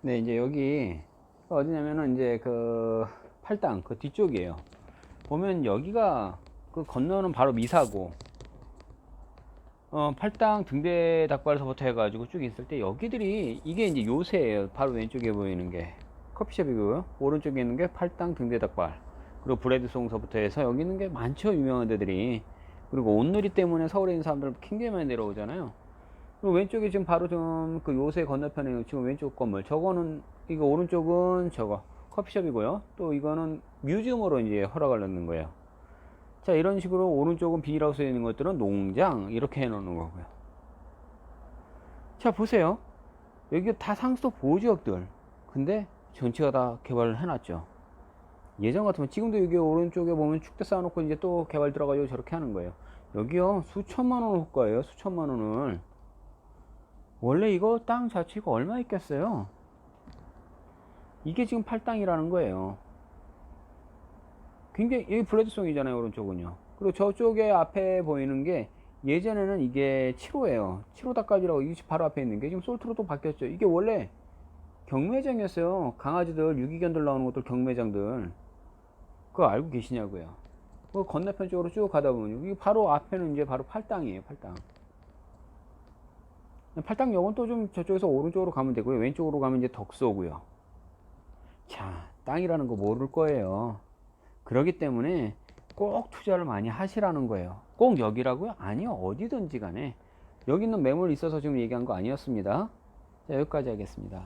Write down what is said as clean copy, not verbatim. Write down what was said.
네, 이제 여기 어디냐면은 이제 그 팔당 그 뒤쪽이에요. 보면 여기가 그 건너는 바로 미사고, 팔당 등대 닭발서부터 해가지고 쭉 있을 때 여기들이 이게 이제 요새예요. 바로 왼쪽에 보이는 게 커피숍이고요. 오른쪽에 있는 게 팔당 등대 닭발. 그리고 브레드송서부터 해서 여기 있는 게 많죠. 유명한 데들이. 그리고 온누리 때문에 서울에 있는 사람들 굉장히 많이 내려오잖아요. 그리고 왼쪽에 지금 바로 좀 그 요새 건너편에 지금 왼쪽 건물 저거는 이거 오른쪽은 저거 커피숍이고요. 또 이거는 뮤지엄으로 이제 허락을 넣는 거예요. 자, 이런 식으로 오른쪽은 비닐하우스에 있는 것들은 농장 이렇게 해 놓는 거고요. 자, 보세요. 여기 다 상수도 보호지역들. 근데 전체가 다 개발을 해놨죠. 예전 같으면 지금도 여기 오른쪽에 보면 축대 쌓아놓고 이제 또 개발 들어가지고 저렇게 하는 거예요. 여기요 수천만 원 호가예요. 수천만 원을. 원래 이거 땅 자체가 얼마 있겠어요? 이게 지금 팔당이라는 거예요. 굉장히, 여기 블레드송이잖아요, 오른쪽은요. 그리고 저쪽에 앞에 보이는 게 예전에는 이게 7호예요. 7호 닭갈비라고 이게 바로 앞에 있는 게 지금 솔트로 또 바뀌었죠. 이게 원래 경매장이었어요. 강아지들, 유기견들 나오는 것들 경매장들. 그거 알고 계시냐고요? 그 건너편 쪽으로 쭉 가다 보면 여기 바로 앞에는 이제 바로 팔당이에요, 팔당. 팔당역은 또 좀 저쪽에서 오른쪽으로 가면 되고요. 왼쪽으로 가면 이제 덕소고요. 자, 땅이라는 거 모를 거예요. 그렇기 때문에 꼭 투자를 많이 하시라는 거예요. 꼭 여기라고요? 아니요, 어디든지 간에. 여기 있는 매물 있어서 지금 얘기한 거 아니었습니다. 자, 여기까지 하겠습니다.